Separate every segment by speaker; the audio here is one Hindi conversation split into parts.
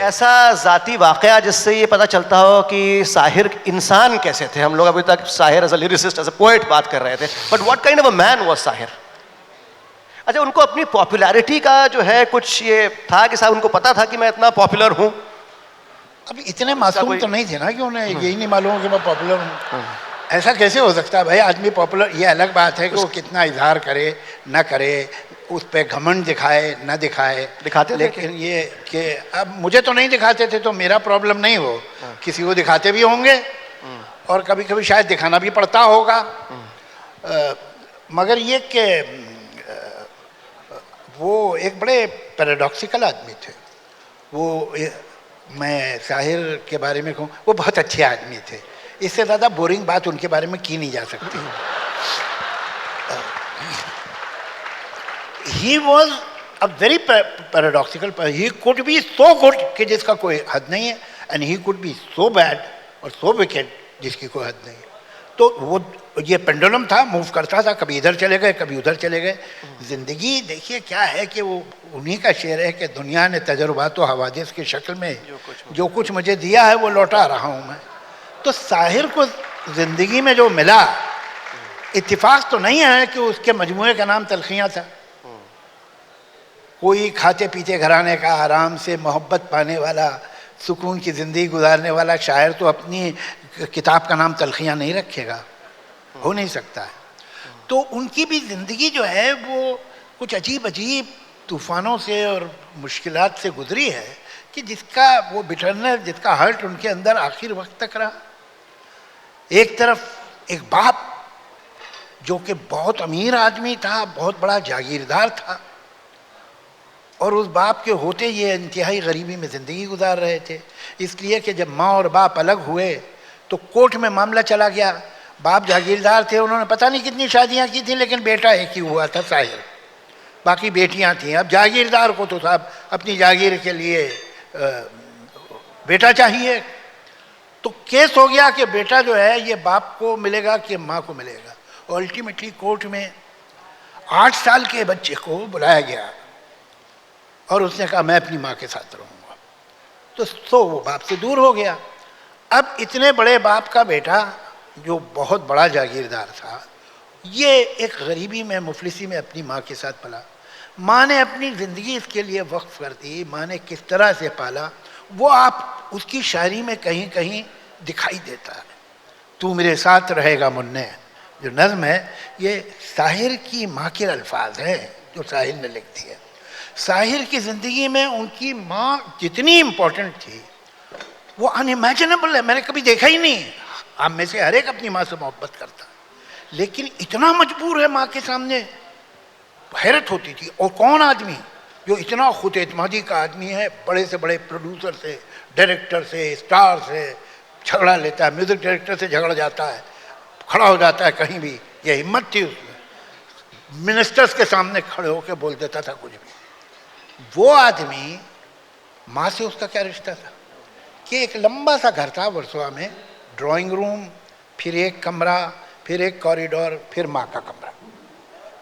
Speaker 1: ऐसा ज़ाती वाक़या जिससे ये पता चलता हो कि साहिर इंसान कैसे थे? हम लोग अभी तक Sahir as a lyricist, as a poet बात कर रहे थे, but what kind of a man was Sahir? अच्छा, उनको अपनी पॉपुलैरिटी का जो है कुछ ये था कि साहब उनको पता था कि मैं इतना पॉपुलर हूँ?
Speaker 2: अब इतने मासूम तो नहीं थे ना कि उन्हें यही नहीं मालूम कि मैं पॉपुलर हूँ। ऐसा कैसे हो सकता है भाई? आदमी पॉपुलर, ये अलग बात है कि वो कितना इजहार करे ना करे, उस पर घमंड दिखाए ना दिखाए,
Speaker 1: दिखाते थे
Speaker 2: लेकिन ये कि अब मुझे तो नहीं दिखाते थे तो मेरा प्रॉब्लम नहीं हो, किसी को दिखाते भी होंगे और कभी कभी शायद दिखाना भी पड़ता होगा। मगर ये कि वो एक बड़े पैराडॉक्सिकल आदमी थे। वो मैं साहिर के बारे में कहूँ, वो बहुत अच्छे आदमी थे। इससे ज़्यादा बोरिंग बात उनके बारे में की नहीं जा सकती। He was a very paradoxical, he could be so good कि जिसका कोई हद नहीं है, and he could be so bad और सो विकेड जिसकी कोई हद नहीं है। तो वो ये पेंडुलम था, मूव करता था, कभी इधर चले गए कभी उधर चले गए। जिंदगी देखिए क्या है कि वो उन्हीं का शेर है कि दुनिया ने तजुर्बात व हवादिस की शक्ल में जो कुछ मुझे दिया है वो लौटा रहा हूँ मैं। तो साहिर को जिंदगी में जो मिला, इत्तेफाक तो नहीं है कि उसके मजमूए का नाम तलखियाँ था। कोई खाते पीते घराने का, आराम से मोहब्बत पाने वाला, सुकून की ज़िंदगी गुजारने वाला शायर तो अपनी किताब का नाम तलखियाँ नहीं रखेगा, हो नहीं सकता है। तो उनकी भी ज़िंदगी जो है वो कुछ अजीब अजीब तूफ़ानों से और मुश्किलात से गुजरी है कि जिसका वो बिटरनेस, जिसका हर्ट उनके अंदर आखिर वक्त तक रहा। एक तरफ एक बाप जो कि बहुत अमीर आदमी था, बहुत बड़ा जागीरदार था, और उस बाप के होते ये इंतहाई गरीबी में ज़िंदगी गुजार रहे थे। इसलिए कि जब माँ और बाप अलग हुए तो कोर्ट में मामला चला गया। बाप जागीरदार थे, उन्होंने पता नहीं कितनी शादियाँ की थी, लेकिन बेटा एक ही हुआ था साहिर, बाकी बेटियाँ थीं। अब जागीरदार को तो साहब अपनी जागीर के लिए बेटा चाहिए। तो केस हो गया कि बेटा जो है ये बाप को मिलेगा कि माँ को मिलेगा। अल्टीमेटली कोर्ट में 8 साल के बच्चे को बुलाया गया और उसने कहा मैं अपनी माँ के साथ रहूँगा। तो वो बाप से दूर हो गया। अब इतने बड़े बाप का बेटा जो बहुत बड़ा जागीरदार था, ये एक गरीबी में, मुफलिसी में अपनी माँ के साथ पला। माँ ने अपनी ज़िंदगी इसके लिए वक्फ कर दी। माँ ने किस तरह से पाला वो आप उसकी शायरी में कहीं कहीं दिखाई देता है। तू मेरे साथ रहेगा मुन्ने, जो नज़्म है ये साहिर की माँ के अल्फाज हैं जो साहिर ने लिख दिए। साहिर की ज़िंदगी में उनकी माँ जितनी इम्पोर्टेंट थी वो अनइमेजिनेबल है, मैंने कभी देखा ही नहीं। आप में से हर एक अपनी माँ से मोहब्बत करता, लेकिन इतना मजबूर है माँ के सामने, हैरत होती थी। और कौन आदमी जो इतना खुद एतमादी का आदमी है, बड़े से बड़े प्रोड्यूसर से, डायरेक्टर से, स्टार से झगड़ा लेता है, म्यूज़िक डायरेक्टर से झगड़ जाता है, खड़ा हो जाता है कहीं भी, ये हिम्मत थी उसमें। मिनिस्टर्स के सामने खड़े होकर बोल देता था कुछ भी। वो आदमी, माँ से उसका क्या रिश्ता था कि एक लंबा सा घर था वर्सोवा में, ड्राइंग रूम, फिर एक कमरा, फिर एक कॉरिडोर, फिर माँ का कमरा।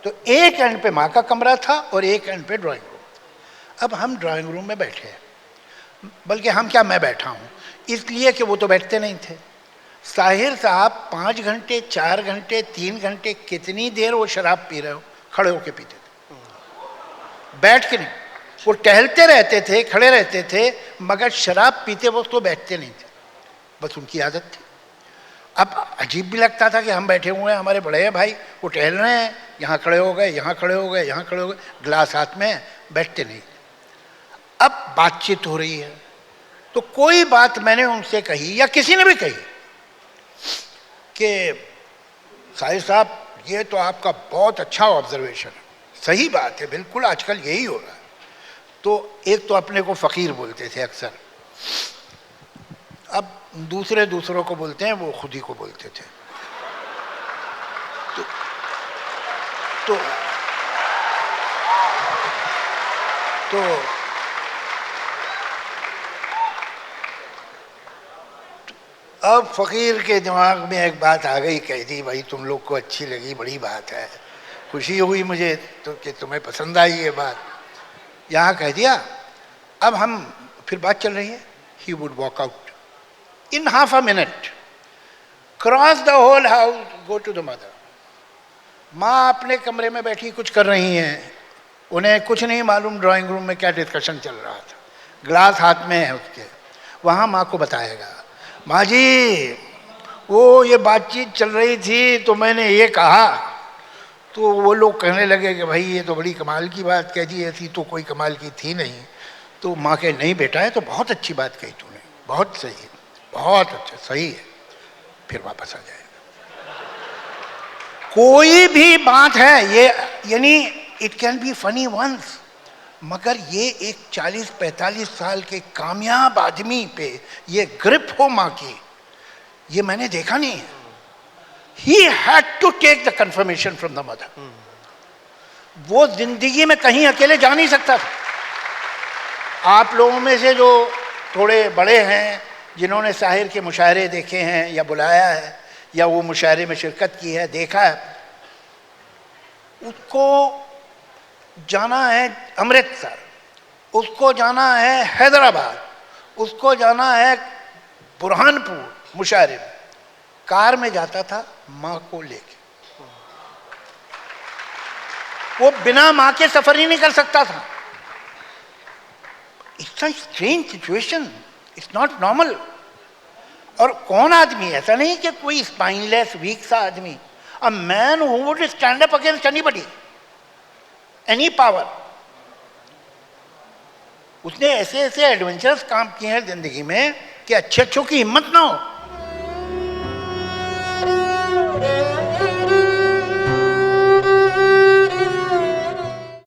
Speaker 2: तो एक एंड पे माँ का कमरा था और एक एंड पे ड्राइंग रूम। अब हम ड्राइंग रूम में बैठे हैं, बल्कि हम क्या, मैं बैठा हूँ, इसलिए कि वो तो बैठते नहीं थे। साहिर साहब 5 घंटे, 4 घंटे, 3 घंटे, कितनी देर वो शराब पी रहे हो, खड़े होके पीते थे, बैठ के नहीं। वो टहलते रहते थे, खड़े रहते थे, मगर शराब पीते वक्त तो बैठते नहीं थे, बस उनकी आदत थी। अब अजीब भी लगता था कि हम बैठे हुए हैं, हमारे बड़े हैं भाई, वो टहल रहे हैं, यहाँ खड़े हो गए, यहाँ खड़े हो गए, यहाँ खड़े हो गए, गिलास हाथ में, बैठते नहीं। अब बातचीत हो रही है तो कोई बात मैंने उनसे कही या किसी ने भी कही कि साहिर साहब ये तो आपका बहुत अच्छा ऑब्जर्वेशन है, सही बात है, बिल्कुल आजकल यही हो रहा है। तो एक तो अपने को फ़कीर बोलते थे अक्सर, अब दूसरों को बोलते हैं, वो खुद ही को बोलते थे। तो अब फ़कीर के दिमाग में एक बात आ गई, कह दी भाई तुम लोग को अच्छी लगी, बड़ी बात है, खुशी हुई मुझे तो कि तुम्हें पसंद आई ये बात, यहाँ कह दिया। अब हम फिर बात चल रही है, he would walk out in half a minute, cross the whole house, go to the mother. माँ अपने कमरे में बैठी कुछ कर रही हैं, उन्हें कुछ नहीं मालूम ड्राइंग रूम में क्या डिस्कशन चल रहा था, ग्लास हाथ में है उसके, वहाँ माँ को बताएगा, माँ जी वो ये बातचीत चल रही थी तो मैंने ये कहा, तो वो लोग कहने लगे कि भाई ये तो बड़ी कमाल की बात कह दी, ऐसी तो कोई कमाल की थी नहीं। तो माँ कहे नहीं बेटा, है तो बहुत अच्छी बात कही तूने, बहुत सही है, बहुत अच्छा, सही है, फिर वापस आ जाएगा। कोई भी बात है ये, यानी it can be funny once, मगर ये एक 40-45 साल के कामयाब आदमी पे ये ग्रिप हो माँ की, ये मैंने देखा नहीं है। He had to take the confirmation from the mother. वो जिंदगी में कहीं अकेले जा नहीं सकता था। आप लोगों में से जो थोड़े बड़े हैं, जिन्होंने साहिर के मुशायरे देखे हैं या बुलाया है या वो मुशायरे में शिरकत की है, देखा है, उसको जाना है अमृतसर, उसको जाना है हैदराबाद, उसको जाना है बुरहानपुर मुशायरे में, कार में जाता था माँ को लेके। वो बिना माँ के सफर ही नहीं कर सकता था। It's a strange situation, it's not normal. और कौन आदमी, ऐसा नहीं कि कोई स्पाइनलेस वीक सा आदमी, a man who would stand up against anybody, any power. उसने ऐसे ऐसे एडवेंचरस काम किए हैं जिंदगी में कि अच्छे अच्छों की हिम्मत ना हो।